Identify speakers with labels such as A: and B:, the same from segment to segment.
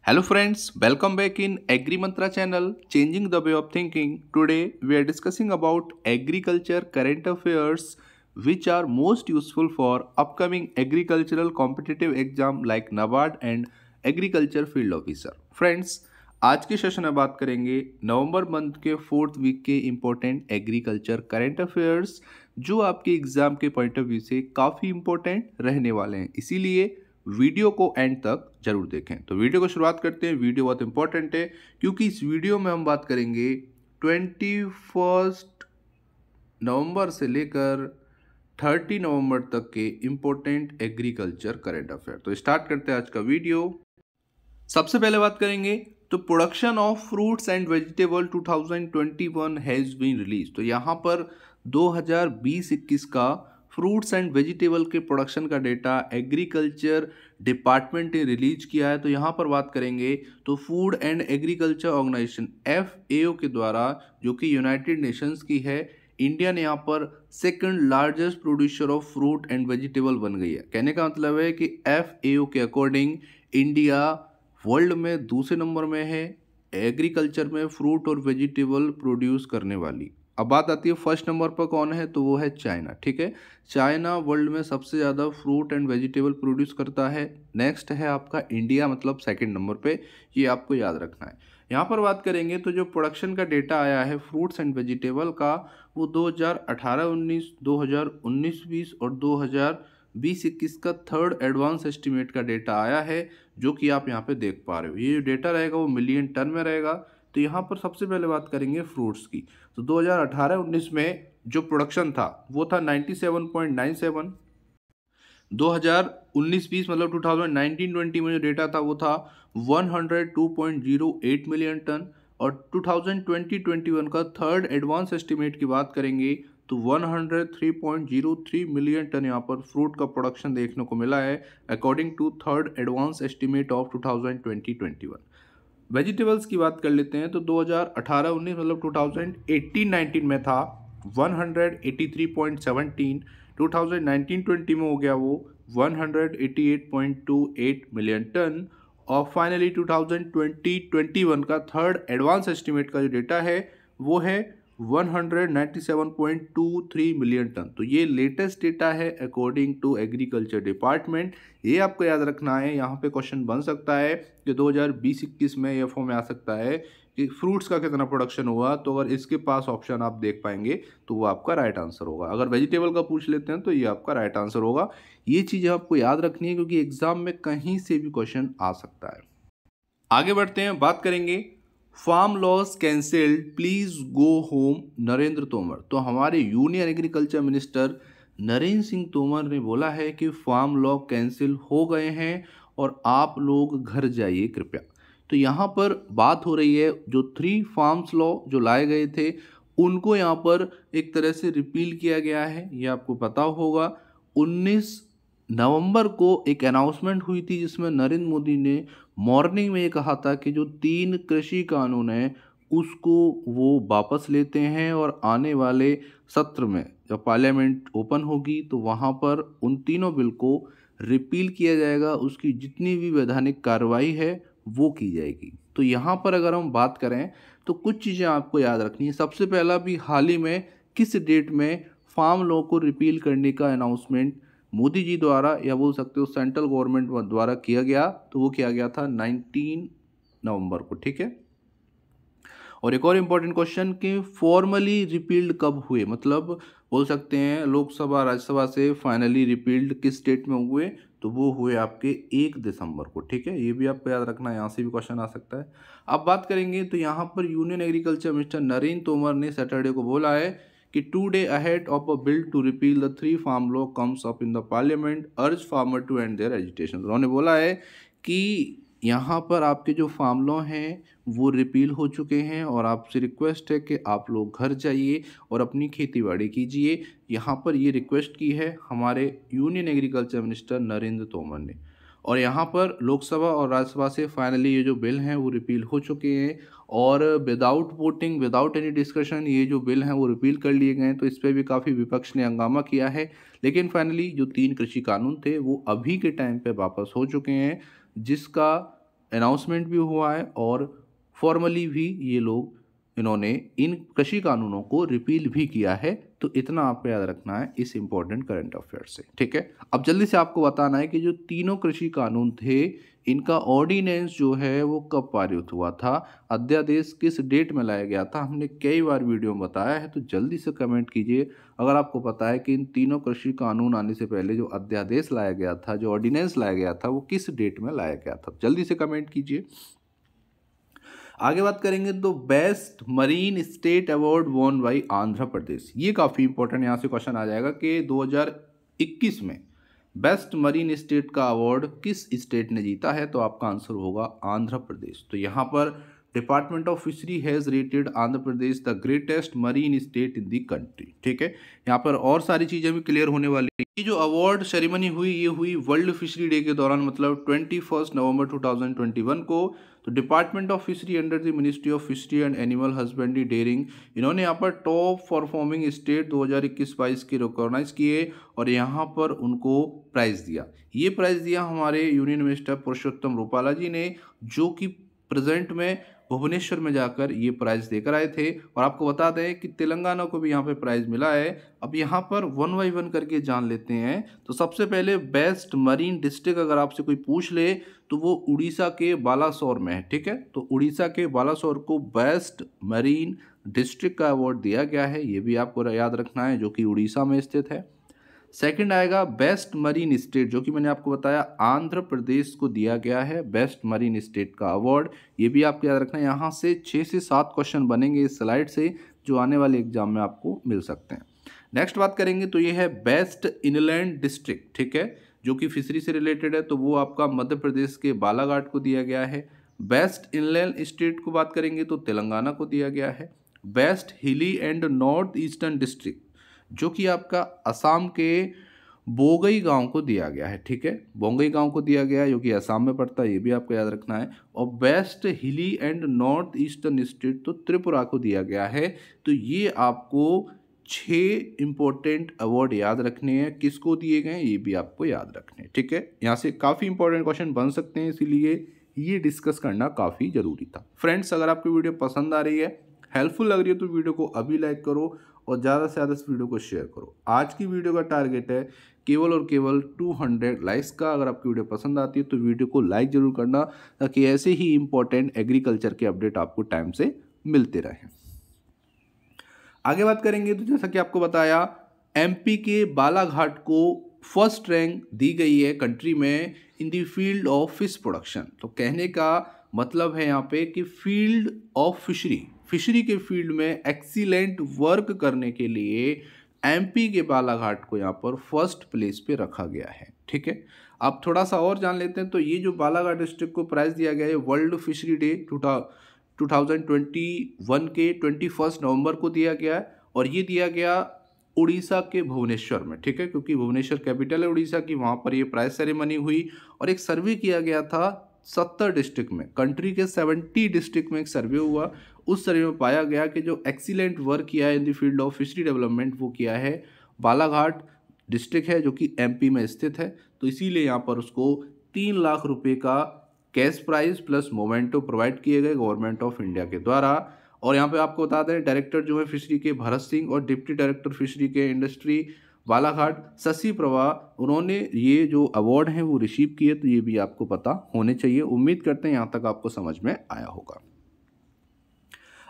A: Hello friends, welcome back in Agri Mantra channel, changing the way of thinking. Today we are discussing about agriculture current affairs which are most useful for upcoming agricultural competitive exam like NABARD and Agriculture Field Officer. Friends, आज के session में बात करेंगे नवंबर month के 4th week के important agriculture current affairs जो आपके exam के पॉइंट ऑफ व्यू से काफ़ी इम्पोर्टेंट रहने वाले हैं, इसीलिए वीडियो को एंड तक जरूर देखें। तो वीडियो को शुरुआत करते हैं। वीडियो बहुत इंपॉर्टेंट है क्योंकि इस वीडियो में हम बात करेंगे 21 नवंबर से लेकर 30 नवंबर तक के इम्पोर्टेंट एग्रीकल्चर करंट अफेयर। तो स्टार्ट करते हैं आज का वीडियो। सबसे पहले बात करेंगे तो production of fruits and vegetable 2021 has been release. तो यहाँ पर 2020-21 का फ्रूट्स एंड वेजिटेबल के प्रोडक्शन का डेटा एग्रीकल्चर डिपार्टमेंट ने रिलीज किया है। तो यहाँ पर बात करेंगे तो food and agriculture organization FAO के द्वारा, जो कि यूनाइटेड नेशंस की है, इंडिया ने यहाँ पर second largest producer of fruit and vegetable बन गई है। कहने का मतलब है कि FAO के अकॉर्डिंग इंडिया वर्ल्ड में दूसरे नंबर में है एग्रीकल्चर में फ्रूट और वेजिटेबल प्रोड्यूस करने वाली। अब बात आती है फर्स्ट नंबर पर कौन है, तो वो है चाइना। ठीक है, चाइना वर्ल्ड में सबसे ज़्यादा फ्रूट एंड वेजिटेबल प्रोड्यूस करता है। नेक्स्ट है आपका इंडिया, मतलब सेकंड नंबर पे, ये आपको याद रखना है। यहाँ पर बात करेंगे तो जो प्रोडक्शन का डेटा आया है फ्रूट्स एंड वेजिटेबल का, वो 2018-19, 2019-20 और 2020-21 का थर्ड एडवांस एस्टिमेट का डेटा आया है, जो कि आप यहाँ पे देख पा रहे हो। ये जो डेटा रहेगा वो मिलियन टन में रहेगा। तो यहाँ पर सबसे पहले बात करेंगे फ्रूट्स की। तो 2018-19 में जो प्रोडक्शन था वो था 97.97। 2019-20 मतलब 2019-20 में जो डेटा था वो था 102.08 मिलियन टन। और 2020-21 का थर्ड एडवांस एस्टिमेट की बात करेंगे तो 103.03 मिलियन टन यहाँ पर फ्रूट का प्रोडक्शन देखने को मिला है according to third advance estimate of 2020-21। Vegetables की बात कर लेते हैं तो 2018-19 मतलब 2018-19 में था 183.17। 2019-20 में हो गया वो 188.28 मिलियन टन। और फाइनली 2020-21 का थर्ड एडवांस एस्टिमेट का जो डेटा है वो है 197.23 मिलियन टन। तो ये लेटेस्ट डेटा है अकॉर्डिंग टू एग्रीकल्चर डिपार्टमेंट। ये आपको याद रखना है। यहाँ पे क्वेश्चन बन सकता है कि 2020-21 में ये फॉर्म में आ सकता है कि फ्रूट्स का कितना प्रोडक्शन हुआ, तो अगर इसके पास ऑप्शन आप देख पाएंगे तो वो आपका राइट आंसर होगा। अगर वेजिटेबल का पूछ लेते हैं तो ये आपका राइट आंसर होगा। ये चीज़ें आपको याद रखनी है क्योंकि एग्जाम में कहीं से भी क्वेश्चन आ सकता है। आगे बढ़ते हैं, बात करेंगे farm laws cancelled, please go home, Narendra Tomar. तो हमारे union agriculture minister Narendra Singh Tomar ने बोला है कि फार्म लॉ कैंसिल हो गए हैं और आप लोग घर जाइए कृपया। तो यहाँ पर बात हो रही है जो 3 फार्म्स लॉ जो लाए गए थे उनको यहाँ पर एक तरह से रिपील किया गया है। ये आपको पता होगा 19 नवंबर को एक अनाउंसमेंट हुई थी जिसमें नरेंद्र मोदी ने मॉर्निंग में ये कहा था कि जो 3 कृषि कानून हैं उसको वो वापस लेते हैं और आने वाले सत्र में जब पार्लियामेंट ओपन होगी तो वहाँ पर उन तीनों बिल को रिपील किया जाएगा, उसकी जितनी भी वैधानिक कार्रवाई है वो की जाएगी। तो यहाँ पर अगर हम बात करें तो कुछ चीज़ें आपको याद रखनी है। सबसे पहला भी हाल ही में किस डेट में फार्म लॉ को रिपील करने का अनाउंसमेंट मोदी जी द्वारा या बोल सकते हो सेंट्रल गवर्नमेंट द्वारा किया गया, तो वो किया गया था 19 नवंबर को। ठीक है, और एक और इम्पोर्टेंट क्वेश्चन कि फॉर्मली रिपील्ड कब हुए, मतलब बोल सकते हैं लोकसभा राज्यसभा से फाइनली रिपील्ड किस डेट में हुए, तो वो हुए आपके 1 दिसंबर को। ठीक है, ये भी आपको याद रखना है, यहाँ से भी क्वेश्चन आ सकता है। अब बात करेंगे तो यहाँ पर union agriculture minister Narendra Tomar ने सैटरडे को बोला है कि 2 days ahead of a bill to repeal the 3 farm law comes up in the parliament, urge farmer to end their agitation। उन्होंने बोला है कि यहाँ पर आपके जो फार्म लॉ हैं वो रिपील हो चुके हैं और आपसे रिक्वेस्ट है कि आप लोग घर जाइए और अपनी खेतीबाड़ी कीजिए। यहाँ पर ये रिक्वेस्ट की है हमारे union agriculture minister Narendra Tomar ने। और यहाँ पर लोकसभा और राज्यसभा से फाइनली ये जो बिल हैं वो रिपील हो चुके हैं और without voting, without any discussion ये जो बिल हैं वो रिपील कर लिए गए हैं। तो इस पर भी काफ़ी विपक्ष ने हंगामा किया है, लेकिन फाइनली जो 3 कृषि कानून थे वो अभी के टाइम पे वापस हो चुके हैं, जिसका अनाउंसमेंट भी हुआ है और फॉर्मली भी ये लोग इन्होंने इन कृषि कानूनों को रिपील भी किया है। तो इतना आपको याद रखना है इस इंपॉर्टेंट करंट अफेयर से, ठीक है। अब जल्दी से आपको बताना है कि जो तीनों कृषि कानून थे इनका ऑर्डिनेंस जो है वो कब पारित हुआ था, अध्यादेश किस डेट में लाया गया था। हमने कई बार वीडियो में बताया है, तो जल्दी से कमेंट कीजिए अगर आपको पता है कि इन तीनों कृषि कानून आने से पहले जो अध्यादेश लाया गया था, जो ऑर्डिनेंस लाया गया था, वो किस डेट में लाया गया था। जल्दी से कमेंट कीजिए। आगे बात करेंगे तो best marine state award won by Andhra Pradesh. ये काफ़ी इंपॉर्टेंट यहाँ से क्वेश्चन आ जाएगा कि 2021 में बेस्ट मरीन स्टेट का अवार्ड किस स्टेट ने जीता है, तो आपका आंसर होगा आंध्र प्रदेश। तो यहाँ पर department of fishery has rated Andhra Pradesh the greatest marine state in the country, ठीक है। यहाँ पर और सारी चीज़ें भी क्लियर होने वाली है। ये जो अवार्ड सेरेमनी हुई ये हुई वर्ल्ड फिशरी डे के दौरान, मतलब 21 नवंबर 2021 को। तो department of fishery under the ministry of fishery and animal husbandry dairying, इन्होंने यहाँ पर टॉप परफॉर्मिंग स्टेट 2021-22 के रिकॉग्नाइज किए और यहाँ पर उनको प्राइज़ दिया। ये प्राइज़ दिया हमारे यूनियन मिनिस्टर पुरुषोत्तम रूपाला जी ने, जो कि प्रेजेंट में भुवनेश्वर में जाकर ये प्राइज़ देकर आए थे। और आपको बता दें कि तेलंगाना को भी यहाँ पे प्राइज़ मिला है। अब यहाँ पर 1 बाई 1 करके जान लेते हैं। तो सबसे पहले बेस्ट मरीन डिस्ट्रिक्ट अगर आपसे कोई पूछ ले तो वो उड़ीसा के बालासोर में है, ठीक है। तो उड़ीसा के बालासोर को बेस्ट मरीन डिस्ट्रिक्ट का अवार्ड दिया गया है, ये भी आपको याद रखना है, जो कि उड़ीसा में स्थित है। सेकंड आएगा बेस्ट मरीन स्टेट, जो कि मैंने आपको बताया आंध्र प्रदेश को दिया गया है बेस्ट मरीन स्टेट का अवार्ड, ये भी आपको याद रखना है। यहाँ से 6 से 7 क्वेश्चन बनेंगे इस स्लाइड से, जो आने वाले एग्जाम में आपको मिल सकते हैं। नेक्स्ट बात करेंगे तो ये है बेस्ट इनलैंड डिस्ट्रिक्ट, ठीक है, जो कि फिशरी से रिलेटेड है। तो वो आपका मध्य प्रदेश के बालाघाट को दिया गया है। बेस्ट इनलैंड स्टेट को बात करेंगे तो तेलंगाना को दिया गया है। बेस्ट हिली एंड नॉर्थ ईस्टर्न डिस्ट्रिक्ट, जो कि आपका असम के बोंगई गांव को दिया गया है, ठीक है, बोंगई गांव को दिया गया है, जो कि असम में पड़ता है, ये भी आपको याद रखना है। और बेस्ट हिली एंड नॉर्थ ईस्टर्न स्टेट तो त्रिपुरा को दिया गया है। तो ये आपको 6 इंपॉर्टेंट अवार्ड याद रखने हैं, किसको दिए गए हैं ये भी आपको याद रखने हैं, ठीक है। यहाँ से काफ़ी इंपॉर्टेंट क्वेश्चन बन सकते हैं, इसीलिए ये डिस्कस करना काफ़ी ज़रूरी था। फ्रेंड्स, अगर आपको वीडियो पसंद आ रही है, हेल्पफुल लग रही है, तो वीडियो को अभी लाइक करो और ज़्यादा से ज़्यादा इस वीडियो को शेयर करो। आज की वीडियो का टारगेट है केवल और केवल 200 लाइक्स का। अगर आपकी वीडियो पसंद आती है तो वीडियो को लाइक जरूर करना, ताकि ऐसे ही इंपॉर्टेंट एग्रीकल्चर के अपडेट आपको टाइम से मिलते रहें। आगे बात करेंगे तो जैसा कि आपको बताया, एमपी के बालाघाट को फर्स्ट रैंक दी गई है कंट्री में in the field of fish production. तो कहने का मतलब है यहाँ पे कि फील्ड ऑफ फिशरी के फील्ड में एक्सीलेंट वर्क करने के लिए एमपी के बालाघाट को यहाँ पर फर्स्ट प्लेस पे रखा गया है, ठीक है। आप थोड़ा सा और जान लेते हैं। तो ये जो बालाघाट डिस्ट्रिक्ट को प्राइज़ दिया गया है वर्ल्ड फिशरी डे 2021 के 21 नवंबर को दिया गया है, और ये दिया गया उड़ीसा के भुवनेश्वर में, ठीक है, क्योंकि भुवनेश्वर कैपिटल है उड़ीसा की, वहाँ पर ये प्राइज सेरेमनी हुई। और एक सर्वे किया गया था 70 डिस्ट्रिक्ट में, कंट्री के 70 डिस्ट्रिक्ट में एक सर्वे हुआ। उस सर्वे में पाया गया कि जो एक्सीलेंट वर्क किया है in the field of fishery development, वो किया है बालाघाट डिस्ट्रिक्ट है, जो कि एमपी में स्थित है। तो इसीलिए यहाँ पर उसको 3 लाख रुपए का cash prize plus memento provide किए गए गवर्नमेंट ऑफ इंडिया के द्वारा। और यहाँ पे आपको बता दें, डायरेक्टर जो है फिशरी के भरत सिंह और डिप्टी डायरेक्टर फिशरी के इंडस्ट्री बालाघाट शशि प्रभा, उन्होंने ये जो अवार्ड हैं वो रिसीव किए। तो ये भी आपको पता होने चाहिए। उम्मीद करते हैं यहाँ तक आपको समझ में आया होगा।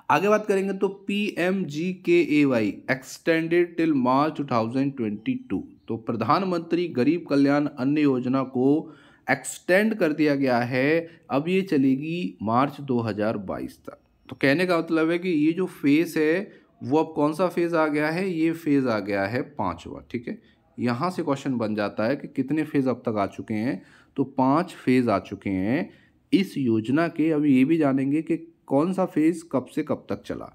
A: आगे बात करेंगे तो PMGKAY एक्सटेंडेड टिल मार्च 2022। तो प्रधानमंत्री गरीब कल्याण अन्न योजना को एक्सटेंड कर दिया गया है, अब ये चलेगी मार्च 2022 तक। तो कहने का मतलब है कि ये जो फेज़ है वो अब कौन सा फेज़ आ गया है, ये फेज़ आ गया है 5वां, ठीक है। यहाँ से क्वेश्चन बन जाता है कि कितने फेज़ अब तक आ चुके हैं। तो 5 फेज़ आ चुके हैं इस योजना के। अभी ये भी जानेंगे कि कौन सा फेज़ कब से कब तक चला।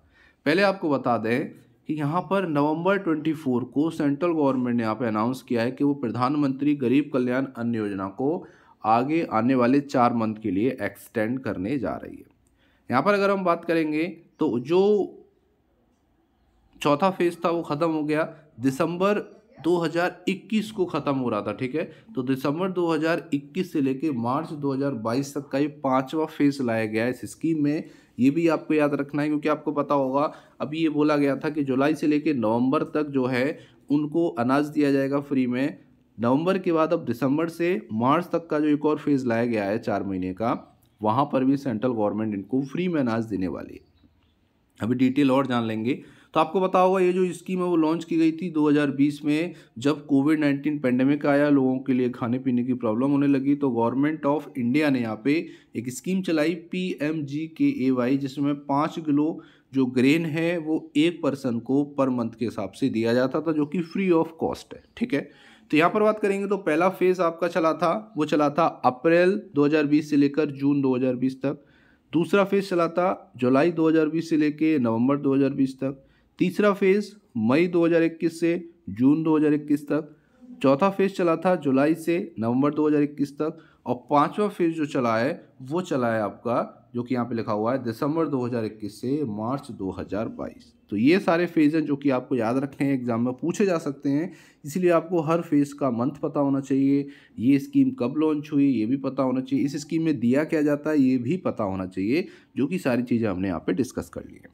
A: पहले आपको बता दें कि यहाँ पर नवंबर 24 को सेंट्रल गवर्नमेंट ने यहाँ पे अनाउंस किया है कि वो प्रधानमंत्री गरीब कल्याण अन्न योजना को आगे आने वाले 4 मंथ के लिए एक्सटेंड करने जा रही है। यहाँ पर अगर हम बात करेंगे तो जो चौथा फेज़ था वो ख़त्म हो गया दिसंबर 2021 को ख़त्म हो रहा था, ठीक है। तो दिसंबर 2021 से लेके मार्च 2022 तक का ये 5वां फेज़ लाया गया है इस स्कीम में। ये भी आपको याद रखना है, क्योंकि आपको पता होगा अभी ये बोला गया था कि जुलाई से लेके नवंबर तक जो है उनको अनाज दिया जाएगा फ्री में। नवंबर के बाद अब दिसंबर से मार्च तक का जो एक और फेज़ लाया गया है 4 महीने का, वहाँ पर भी सेंट्रल गवर्नमेंट इनको फ्री में अनाज देने वाली है। अभी डिटेल और जान लेंगे। तो आपको पता होगा ये जो स्कीम है वो लॉन्च की गई थी 2020 में, जब कोविड-19 पैंडेमिक आया, लोगों के लिए खाने पीने की प्रॉब्लम होने लगी, तो गवर्नमेंट ऑफ इंडिया ने यहाँ पे एक स्कीम चलाई PMGKAY, जिसमें 5 किलो जो ग्रेन है वो एक पर्सन को पर मंथ के हिसाब से दिया जाता था, जो कि फ्री ऑफ कॉस्ट है, ठीक है। तो यहाँ पर बात करेंगे तो पहला फेज़ आपका चला था, वो चला था अप्रैल 2020 से लेकर जून 2020 तक। दूसरा फेज़ चला था जुलाई 2020 से लेके नवंबर 2020 तक। तीसरा फेज़ मई 2021 से जून 2021 तक। चौथा फेज़ चला था जुलाई से नवंबर 2021 तक। और पांचवा फेज़ जो चला है वो चला है आपका, जो कि यहाँ पे लिखा हुआ है, दिसंबर 2021 से मार्च 2022। तो ये सारे फेज़ हैं जो कि आपको याद रखने हैं, एग्जाम में पूछे जा सकते हैं, इसलिए आपको हर फेज़ का मंथ पता होना चाहिए, ये स्कीम कब लॉन्च हुई ये भी पता होना चाहिए, इस स्कीम में दिया क्या जाता है ये भी पता होना चाहिए, जो कि सारी चीज़ें हमने यहाँ पे डिस्कस कर ली हैं।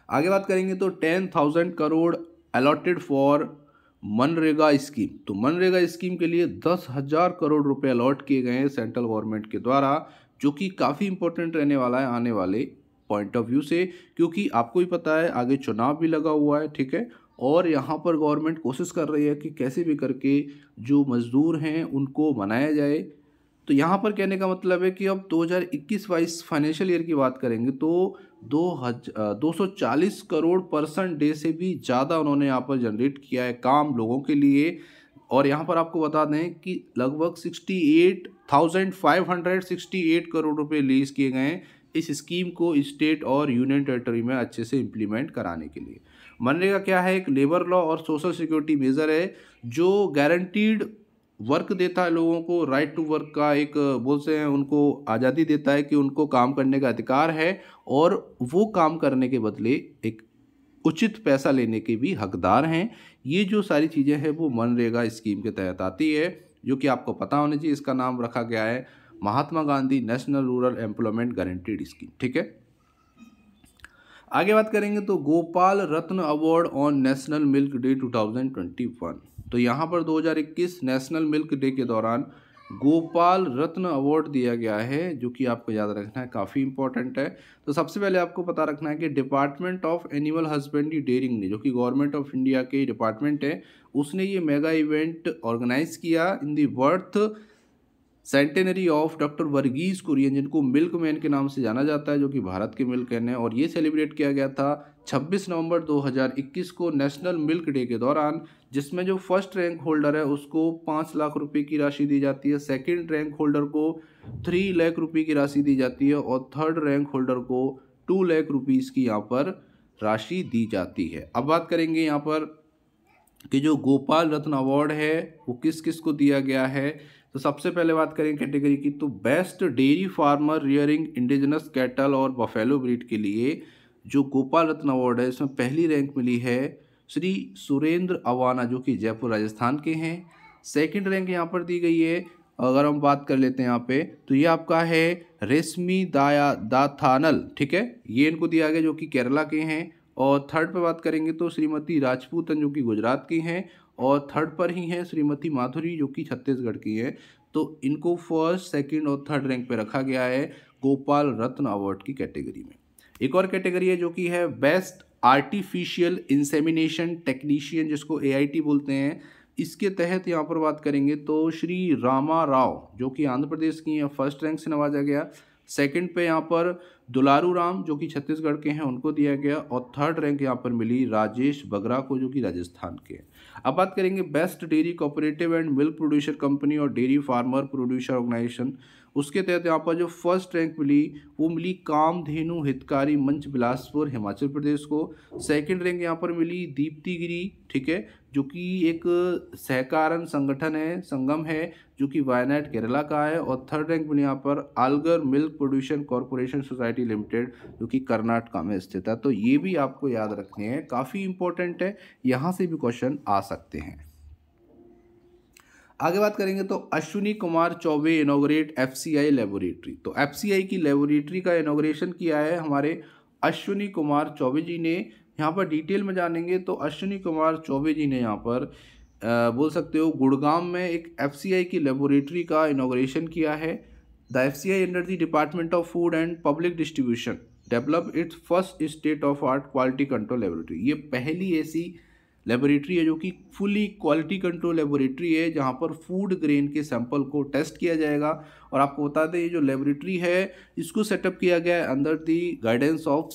A: आगे बात करेंगे तो 10,000 crore allotted for MNREGA scheme. तो मनरेगा स्कीम के लिए 10,000 करोड़ रुपए अलॉट किए गए हैं सेंट्रल गवर्नमेंट के द्वारा, जो कि काफ़ी इंपॉर्टेंट रहने वाला है आने वाले पॉइंट ऑफ व्यू से, क्योंकि आपको ही पता है आगे चुनाव भी लगा हुआ है, ठीक है। और यहाँ पर गवर्नमेंट कोशिश कर रही है कि कैसे भी करके जो मज़दूर हैं उनको बनाया जाए। तो यहाँ पर कहने का मतलब है कि अब 2021-22 फाइनेंशियल ईयर की बात करेंगे तो 240 करोड़ परसेंट डे से भी ज़्यादा उन्होंने यहाँ पर जनरेट किया है काम लोगों के लिए। और यहाँ पर आपको बता दें कि लगभग 68,568 करोड़ रुपए रिलीज किए गए हैं इस स्कीम को स्टेट और यूनियन टेरिटरी में अच्छे से इम्प्लीमेंट कराने के लिए। मनरेगा क्या है? एक लेबर लॉ और सोशल सिक्योरिटी मेजर है जो गारंटीड वर्क देता है लोगों को, राइट टू वर्क का एक बोलते हैं, उनको आज़ादी देता है कि उनको काम करने का अधिकार है और वो काम करने के बदले एक उचित पैसा लेने के भी हकदार हैं। ये जो सारी चीज़ें हैं वो मनरेगा स्कीम के तहत आती है, जो कि आपको पता होना चाहिए। इसका नाम रखा गया है Mahatma Gandhi national rural employment guaranteed scheme, ठीक है। आगे बात करेंगे तो Gopal Ratna award on national milk day 2021। तो यहाँ पर 2021 नेशनल मिल्क डे के दौरान गोपाल रत्न अवार्ड दिया गया है, जो कि आपको याद रखना है, काफ़ी इंपॉर्टेंट है। तो सबसे पहले आपको पता रखना है कि department of animal husbandry dairying ने, जो कि गवर्नमेंट ऑफ इंडिया के डिपार्टमेंट है, उसने ये मेगा इवेंट ऑर्गेनाइज किया in the birth centenary of doctor Verghese Kurien, जिनको मिल्क मैन के नाम से जाना जाता है, जो कि भारत के मिल्क मैन है। और ये सेलिब्रेट किया गया था 26 नवंबर 2021 को नेशनल मिल्क डे के दौरान, जिसमें जो फर्स्ट रैंक होल्डर है उसको 5 लाख रुपए की राशि दी जाती है, सेकंड रैंक होल्डर को 3 लाख रुपए की राशि दी जाती है और थर्ड रैंक होल्डर को 2 लाख रुपीज़ की यहाँ पर राशि दी जाती है। अब बात करेंगे यहाँ पर कि जो गोपाल रत्न अवार्ड है वो किस किस को दिया गया है। तो सबसे पहले बात करें कैटेगरी की, तो best dairy farmer rearing indigenous cattle और बफेलो ब्रीड के लिए जो गोपाल रत्न अवार्ड है, इसमें पहली रैंक मिली है श्री सुरेंद्र अवाना, जो कि जयपुर राजस्थान के हैं। सेकंड रैंक यहाँ पर दी गई है, अगर हम बात कर लेते हैं यहाँ पे, तो ये आपका है रेशमी दाथानल, ठीक है, ये इनको दिया गया, जो कि केरला के हैं। और थर्ड पे बात करेंगे तो श्रीमती राजपूतन, जो कि गुजरात की हैं। और थर्ड पर ही हैं श्रीमती माधुरी, जो कि छत्तीसगढ़ की है। तो इनको फर्स्ट, सेकंड और थर्ड रैंक पे रखा गया है गोपाल रत्न अवार्ड की कैटेगरी में। एक और कैटेगरी है जो कि है बेस्ट आर्टिफिशियल इंसेमिनेशन टेक्नीशियन, जिसको AIT बोलते हैं। इसके तहत यहाँ पर बात करेंगे तो श्री रामा राव, जो कि आंध्र प्रदेश की हैं, फर्स्ट रैंक से नवाजा गया। सेकंड पे यहाँ पर दुलारू राम, जो कि छत्तीसगढ़ के हैं, उनको दिया गया। और थर्ड रैंक यहाँ पर मिली राजेश बगरा को, जो कि राजस्थान के हैं। अब बात करेंगे best dairy cooperative and milk producer company और डेयरी फार्मर प्रोड्यूसर ऑर्गेनाइजेशन, उसके तहत यहाँ पर जो फर्स्ट रैंक मिली वो मिली कामधेनु हितकारी मंच बिलासपुर हिमाचल प्रदेश को। सेकंड रैंक यहाँ पर मिली दीप्ति गिरी, ठीक है, जो कि एक सहकारण संगठन है, संगम है, जो कि वायनाड केरला का है। और थर्ड रैंक मिली यहाँ पर Alagar milk production corporation society limited, जो कि कर्नाटका में स्थित है। तो ये भी आपको याद रखने हैं, काफ़ी इंपॉर्टेंट है, यहाँ से भी क्वेश्चन आ सकते हैं। आगे बात करेंगे तो Ashwini Kumar Choubey inaugurate FCI laboratory. तो एफसीआई की लेबोरेटरी का इनॉग्रेशन किया है हमारे अश्विनी कुमार चौबे जी ने। यहाँ पर डिटेल में जानेंगे तो अश्विनी कुमार चौबे जी ने यहाँ पर बोल सकते हो गुड़गांव में एक एफसीआई की लेबोरेटरी का इनॉग्रेशन किया है। The FCI under the department of food and public distribution develop it's first state of art quality control laboratory. ये पहली ऐसी लेबोरेटरी है जो कि फुली क्वालिटी कंट्रोल लेबोरेटरी है, जहां पर फूड ग्रेन के सैंपल को टेस्ट किया जाएगा। और आपको बता दें ये जो लेबोरेटरी है इसको सेटअप किया गया है under the guidance of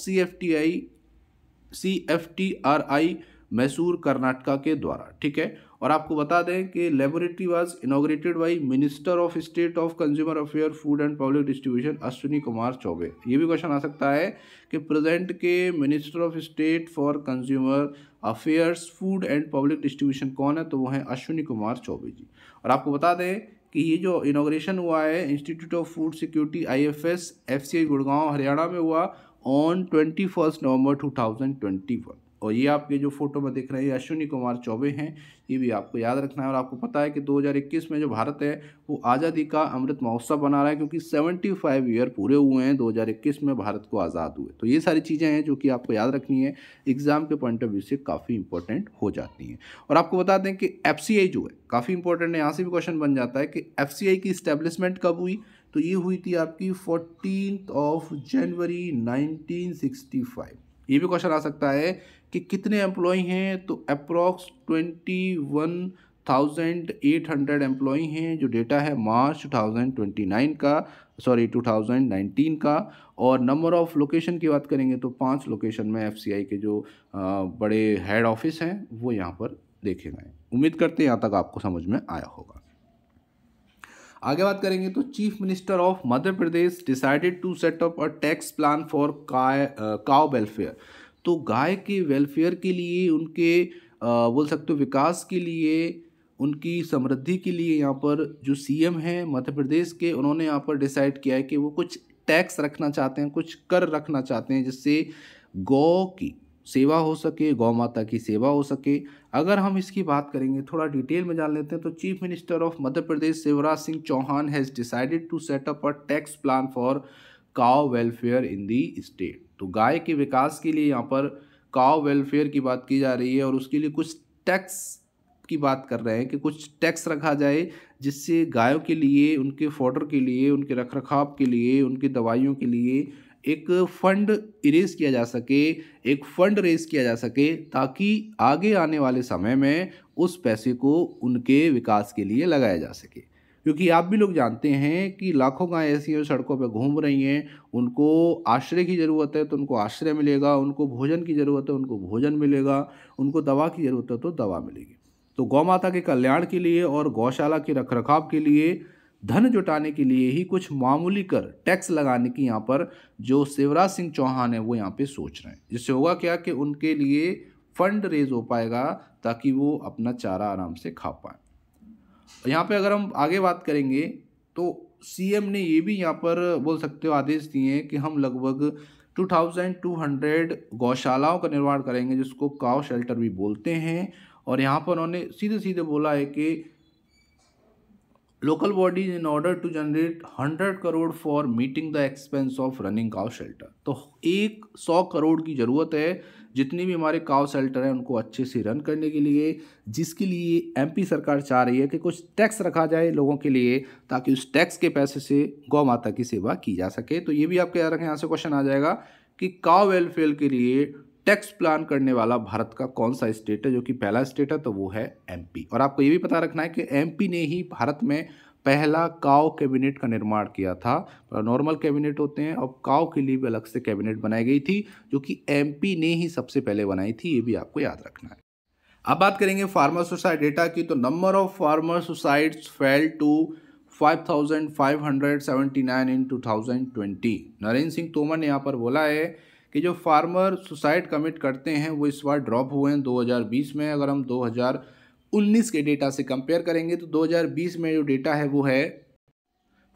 A: CFTRI Mysore Karnataka के द्वारा, ठीक है। और आपको बता दें कि laboratory was inaugurated bye minister of state of consumer affair food and public distribution Ashwini Kumar Choubey. ये भी क्वेश्चन आ सकता है कि प्रेजेंट के minister of state for consumer affairs food and public distribution कौन है, तो वो हैं अश्विनी कुमार चौबे जी। और आपको बता दें कि ये जो इनॉग्रेशन हुआ है institute of food security IFS FCI Gurgaon Haryana में हुआ ऑन 21 नवंबर 2021। और ये आपके जो फोटो में दिख रहे हैं अश्विनी कुमार चौबे हैं, ये भी आपको याद रखना है। और आपको पता है कि 2021 में जो भारत है वो आज़ादी का अमृत महोत्सव बना रहा है, क्योंकि 75 ईयर पूरे हुए हैं 2021 में भारत को आज़ाद हुए। तो ये सारी चीज़ें हैं जो कि आपको याद रखनी है, एग्जाम के पॉइंट ऑफ व्यू से काफ़ी इंपॉर्टेंट हो जाती हैं। और आपको बता दें कि FCI जो है काफ़ी इंपॉर्टेंट है, यहाँ से भी क्वेश्चन बन जाता है कि FCI की इस्टेब्लिशमेंट कब हुई, तो ये हुई थी आपकी 14 जनवरी 1965। ये भी क्वेश्चन आ सकता है कि कितने एम्प्लॉय हैं, तो अप्रॉक्स 21,800 एम्प्लॉय हैं, जो डेटा है मार्च 2019 का। और नंबर ऑफ लोकेशन की बात करेंगे तो 5 लोकेशन में FCI के जो बड़े हेड ऑफिस हैं वो यहाँ पर देखे गए। उम्मीद करते हैं यहाँ तक आपको समझ में आया होगा। आगे बात करेंगे तो chief minister of Madhya Pradesh decided to set up a tax plan for cow welfare. तो गाय के वेलफेयर के लिए, उनके बोल सकते हो विकास के लिए, उनकी समृद्धि के लिए यहाँ पर जो CM हैं मध्य प्रदेश के, उन्होंने यहाँ पर डिसाइड किया है कि वो कुछ टैक्स रखना चाहते हैं, कुछ कर रखना चाहते हैं, जिससे गौ की सेवा हो सके, गौ माता की सेवा हो सके। अगर हम इसकी बात करेंगे, थोड़ा डिटेल में जान लेते हैं, तो chief minister of Madhya Pradesh Shivraj Singh Chouhan has decided to set up a tax plan for cow welfare in the state. तो गाय के विकास के लिए यहाँ पर काउ वेलफेयर की बात की जा रही है, और उसके लिए कुछ टैक्स की बात कर रहे हैं कि कुछ टैक्स रखा जाए, जिससे गायों के लिए, उनके फॉडर के लिए, उनके रखरखाव के लिए, उनकी दवाइयों के लिए एक फंड इरेज किया जा सके, एक फंड रेज किया जा सके, ताकि आगे आने वाले समय में उस पैसे को उनके विकास के लिए लगाया जा सके। क्योंकि आप भी लोग जानते हैं कि लाखों गाय ऐसी हैं सड़कों पर घूम रही हैं, उनको आश्रय की ज़रूरत है तो उनको आश्रय मिलेगा, उनको भोजन की ज़रूरत है उनको भोजन मिलेगा, उनको दवा की ज़रूरत है तो दवा मिलेगी। तो गौ माता के कल्याण के लिए और गौशाला के रखरखाव के लिए धन जुटाने के लिए ही कुछ मामूली कर टैक्स लगाने की यहाँ पर जो शिवराज सिंह चौहान है वो यहाँ पे सोच रहे हैं। जिससे होगा क्या कि उनके लिए फंड रेज हो पाएगा, ताकि वो अपना चारा आराम से खा पाए। यहाँ पे अगर हम आगे बात करेंगे तो CM ने ये भी यहाँ पर बोल सकते हो आदेश दिए हैं कि हम लगभग 2200 गौशालाओं का निर्माण करेंगे, जिसको काउ शेल्टर भी बोलते हैं। और यहाँ पर उन्होंने सीधे सीधे बोला है कि local bodies in order to generate 100 crore for meeting the expense of running cow shelter. तो 100 करोड़ की ज़रूरत है जितनी भी हमारे काउ शेल्टर हैं उनको अच्छे से रन करने के लिए, जिसके लिए MP सरकार चाह रही है कि कुछ टैक्स रखा जाए लोगों के लिए, ताकि उस टैक्स के पैसे से गौ माता की सेवा की जा सके। तो ये भी आपके याद रखें, यहाँ से क्वेश्चन आ जाएगा कि काउ वेलफेयर के लिए टैक्स प्लान करने वाला भारत का कौन सा स्टेट है, जो कि पहला स्टेट है, तो वो है MP। और आपको ये भी पता रखना है कि MP ने ही भारत में पहला काउ कैबिनेट का निर्माण किया था। नॉर्मल कैबिनेट होते हैं, और काउ के लिए भी अलग से कैबिनेट बनाई गई थी, जो कि MP ने ही सबसे पहले बनाई थी। ये भी आपको याद रखना है। अब बात करेंगे फार्मर सुसाइड डेटा की। तो number of farmer suicides fell to 5,579 in 2020। Narendra Singh Tomar ने यहाँ पर बोला है कि जो फार्मर सुसाइड कमिट करते हैं वो इस बार ड्रॉप हुए हैं 2020 में। अगर हम 2019 के डेटा से कंपेयर करेंगे तो 2020 में जो डेटा है वो है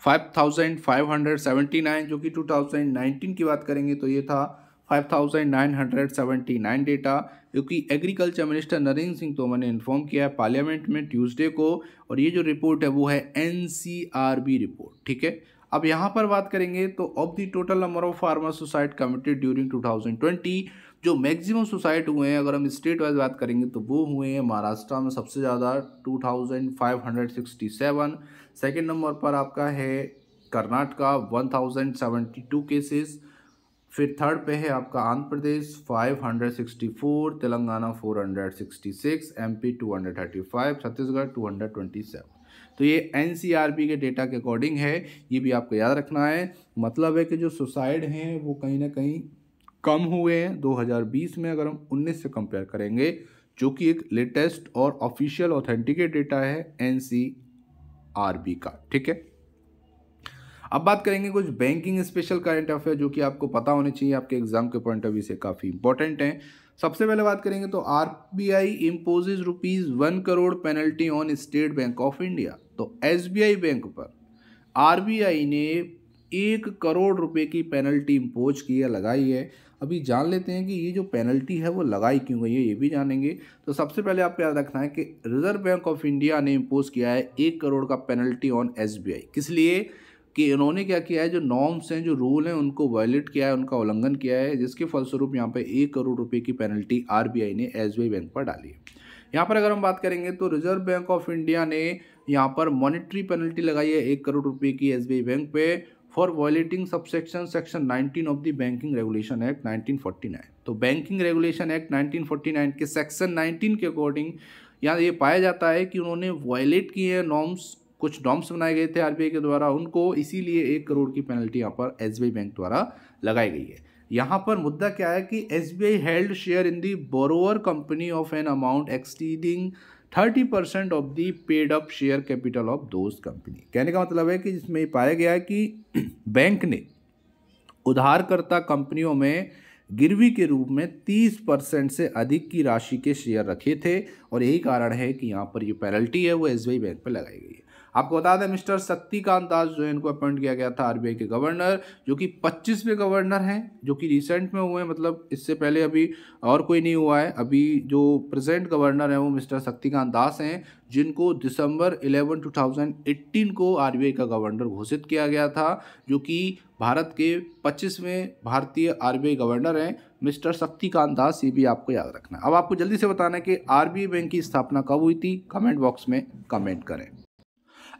A: 5,579, जो कि 2019 की बात करेंगे तो ये था 5,979 डेटा, जो कि एग्रीकल्चर मिनिस्टर नरेंद्र सिंह तोमर ने इन्फॉर्म किया है पार्लियामेंट में ट्यूसडे को। और ये जो रिपोर्ट है वो है NCRB रिपोर्ट, ठीक है। अब यहाँ पर बात करेंगे तो of the total number of farmer suicide committed during 2020, जो मैक्सिमम सुसाइड हुए हैं अगर हम स्टेट वाइज बात करेंगे तो वो हुए हैं महाराष्ट्र में सबसे ज़्यादा 2,567। सेकेंड नंबर पर आपका है कर्नाटका 1,072 केसेस। फिर थर्ड पे है आपका आंध्र प्रदेश 564, तेलंगाना 466, MP 235, छत्तीसगढ़ 227। तो ये NCRB के डेटा के अकॉर्डिंग है, ये भी आपको याद रखना है। मतलब है कि जो सुसाइड हैं वो कहीं ना कहीं कम हुए हैं 2020 में अगर हम 19 से कंपेयर करेंगे, जो कि एक लेटेस्ट और ऑफिशियल ऑथेंटिकेट डेटा है NCRB का, ठीक है। अब बात करेंगे कुछ बैंकिंग स्पेशल करंट अफेयर जो कि आपको पता होने चाहिए, आपके एग्जाम के पॉइंट ऑफ व्यू से काफ़ी इंपॉर्टेंट हैं। सबसे पहले बात करेंगे तो RBI imposes ₹1 crore penalty on state bank of India. तो SBI बैंक पर RBI ने 1 करोड़ रुपए की पेनल्टी इम्पोज की है, लगाई है। अभी जान लेते हैं कि ये जो पेनल्टी है वो लगाई क्यों गई है, ये भी जानेंगे। तो सबसे पहले आपको याद रखना है कि रिजर्व बैंक ऑफ इंडिया ने इम्पोज किया है 1 करोड़ का पेनल्टी ऑन SBI। किस लिए? कि इन्होंने क्या किया है, जो नॉर्म्स हैं, जो रूल हैं, उनको वायलेट किया है, उनका उल्लंघन किया है, जिसके फलस्वरूप यहाँ पे 1 करोड़ रुपए की पेनल्टी RBI ने SBI बैंक पर डाली है। यहाँ पर अगर हम बात करेंगे तो रिजर्व बैंक ऑफ इंडिया ने यहाँ पर मॉनेटरी पेनल्टी लगाई है 1 करोड़ रुपए की SBI बैंक पे for violating section 19 of the banking regulation act 1949। तो बैंकिंग रेगुलेशन एक्ट 1949 के सेक्शन 19 के अकॉर्डिंग यहाँ ये पाया जाता है कि उन्होंने वायलेट किए हैं नॉर्म्स, कुछ नॉर्म्स बनाए गए थे RBI के द्वारा उनको, इसीलिए 1 करोड़ की पेनल्टी यहाँ पर SBI बैंक द्वारा लगाई गई है। यहाँ पर मुद्दा क्या है कि SBI held share in the borrower company of an amount exceeding 30% of the paid up share capital of those company. कहने का मतलब है कि जिसमें पाया गया है कि बैंक ने उधारकर्ता कंपनियों में गिरवी के रूप में 30% से अधिक की राशि के शेयर रखे थे, और यही कारण है कि यहाँ पर ये पेनल्टी है वो SBI बैंक पर लगाई गई है। आपको बता दें मिस्टर शक्तिकांत दास जो है इनको अपॉइंट किया गया था RBI के गवर्नर, जो कि 25वें गवर्नर हैं, जो कि रिसेंट में हुए हैं, मतलब इससे पहले अभी और कोई नहीं हुआ है। अभी जो प्रेजेंट गवर्नर हैं वो मिस्टर शक्तिकांत दास हैं, जिनको दिसंबर 11, 2018 को RBI का गवर्नर घोषित किया गया था, जो कि भारत के 25वें भारतीय RBI गवर्नर हैं मिस्टर शक्तिकांत दास। ये भी आपको याद रखना है। अब आपको जल्दी से बताना है कि RBI बैंक की स्थापना कब हुई थी, कमेंट बॉक्स में कमेंट करें।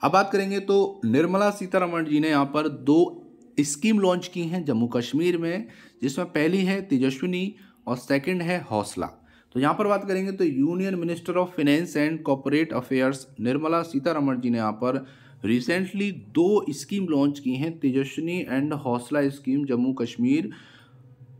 A: अब बात करेंगे तो निर्मला सीतारमण जी ने यहाँ पर 2 स्कीम लॉन्च की हैं जम्मू कश्मीर में, जिसमें पहली है तेजस्विनी और सेकंड है हौसला। तो यहाँ पर बात करेंगे तो union minister of finance and corporate affairs Nirmala Sitharaman ji ने यहाँ पर रिसेंटली 2 स्कीम लॉन्च की हैं, Tejaswini and Hausla scheme Jammu Kashmir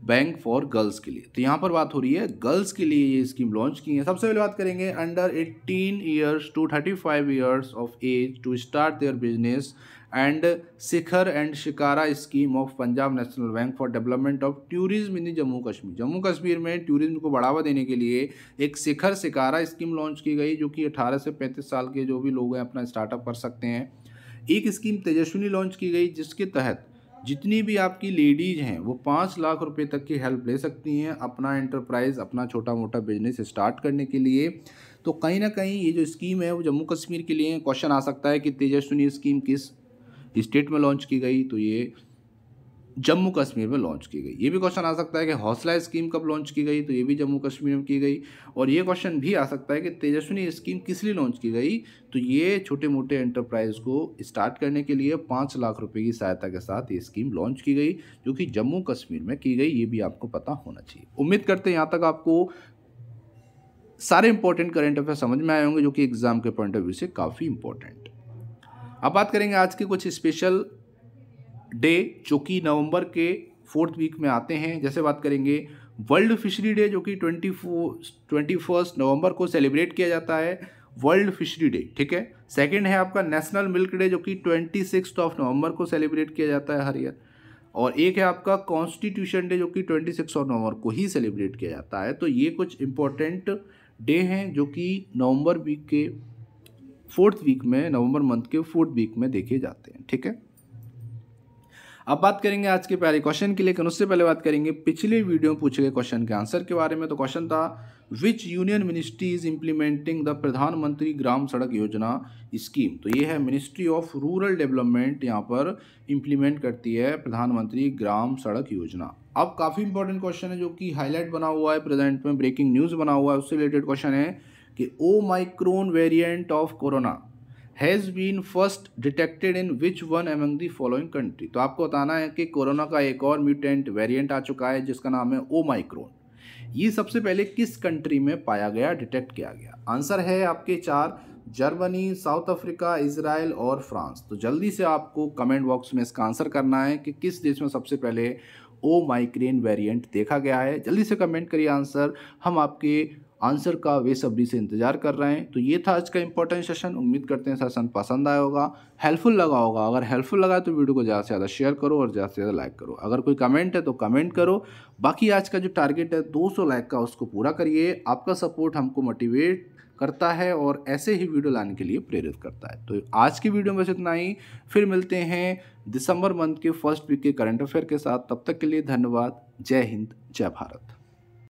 A: bank for girls के लिए। तो यहाँ पर बात हो रही है गर्ल्स के लिए ये स्कीम लॉन्च की है। सबसे पहले बात करेंगे under 18 years to 35 years of age to start their business and Shikhar and Shikara scheme of Punjab National Bank for development of tourism in Jammu Kashmir. Jammu Kashmir में टूरिज्म को बढ़ावा देने के लिए एक शिखर शिकारा स्कीम लॉन्च की गई, जो कि 18 से 35 साल के जो भी लोग हैं अपना स्टार्टअप कर सकते हैं। एक स्कीम तेजस्विनी लॉन्च की गई, जिसके तहत जितनी भी आपकी लेडीज़ हैं वो 5 लाख रुपए तक की हेल्प ले सकती हैं अपना एंटरप्राइज़, अपना छोटा मोटा बिजनेस स्टार्ट करने के लिए। तो कहीं ना कहीं ये जो स्कीम है वो जम्मू कश्मीर के लिए क्वेश्चन आ सकता है कि तेजस्विनी स्कीम किस स्टेट में लॉन्च की गई, तो ये जम्मू कश्मीर में लॉन्च की गई। ये भी क्वेश्चन आ सकता है कि हौसला स्कीम कब लॉन्च की गई, तो ये भी जम्मू कश्मीर में की गई। और ये क्वेश्चन भी आ सकता है कि तेजस्विनी स्कीम किस लिए लॉन्च की गई, तो ये छोटे मोटे एंटरप्राइज को स्टार्ट करने के लिए 5 लाख रुपए की सहायता के साथ ये स्कीम लॉन्च की गई, जो कि जम्मू कश्मीर में की गई। ये भी आपको पता होना चाहिए। उम्मीद करते हैं यहाँ तक आपको सारे इंपॉर्टेंट करंट अफेयर समझ में आए होंगे, जो कि एग्जाम के पॉइंट ऑफ व्यू से काफ़ी इंपॉर्टेंट। अब बात करेंगे आज के कुछ स्पेशल डे जो कि नवंबर के 4th वीक में आते हैं। जैसे बात करेंगे वर्ल्ड फिशरी डे, जो कि 21 नवंबर को सेलिब्रेट किया जाता है, वर्ल्ड फिशरी डे, ठीक है। सेकंड है आपका नेशनल मिल्क डे जो कि 26 नवंबर को सेलिब्रेट किया जाता है हर ईयर। और एक है आपका कॉन्स्टिट्यूशन डे जो कि 26 नवंबर को ही सेलिब्रेट किया जाता है। तो ये कुछ इंपॉर्टेंट डे हैं जो कि नवंबर वीक के 4th वीक में, नवंबर मंथ के 4th वीक में देखे जाते हैं, ठीक है। अब बात करेंगे आज के पहले क्वेश्चन की, लेकिन उससे पहले बात करेंगे पिछले वीडियो में पूछे गए क्वेश्चन के आंसर के बारे में। तो क्वेश्चन था विच union ministry is implementing the प्रधानमंत्री ग्राम सड़क योजना स्कीम। तो ये है मिनिस्ट्री ऑफ रूरल डेवलपमेंट यहाँ पर इम्प्लीमेंट करती है प्रधानमंत्री ग्राम सड़क योजना। अब काफ़ी इंपॉर्टेंट क्वेश्चन है जो कि हाईलाइट बना हुआ है, प्रेजेंट में ब्रेकिंग न्यूज़ बना हुआ है, उससे रिलेटेड क्वेश्चन है कि Omicron variant of corona has been first detected in which one among the following country. तो आपको बताना है कि कोरोना का एक और म्यूटेंट वेरिएंट आ चुका है जिसका नाम है ओमाइक्रोन। ये सबसे पहले किस कंट्री में पाया गया, डिटेक्ट किया गया? आंसर है आपके 4, जर्मनी, साउथ अफ्रीका, इजराइल और फ्रांस। तो जल्दी से आपको कमेंट बॉक्स में इसका आंसर करना है कि किस देश में सबसे पहले ओमाइक्रोन वेरिएंट देखा गया है। जल्दी से कमेंट करिए आंसर, हम आपके आंसर का बेसब्री से इंतजार कर रहे हैं। तो ये था आज का इंपॉर्टेंट सेशन। उम्मीद करते हैं सेशन पसंद आया होगा, हेल्पफुल लगा होगा। अगर हेल्पफुल लगा तो वीडियो को ज़्यादा से ज़्यादा शेयर करो और ज़्यादा से ज़्यादा लाइक करो। अगर कोई कमेंट है तो कमेंट करो। बाकी आज का जो टारगेट है 200 लाइक का, उसको पूरा करिए। आपका सपोर्ट हमको मोटिवेट करता है और ऐसे ही वीडियो लाने के लिए प्रेरित करता है। तो आज की वीडियो में बस इतना ही, फिर मिलते हैं दिसंबर मंथ के 1st वीक के करंट अफेयर के साथ। तब तक के लिए धन्यवाद। जय हिंद, जय भारत।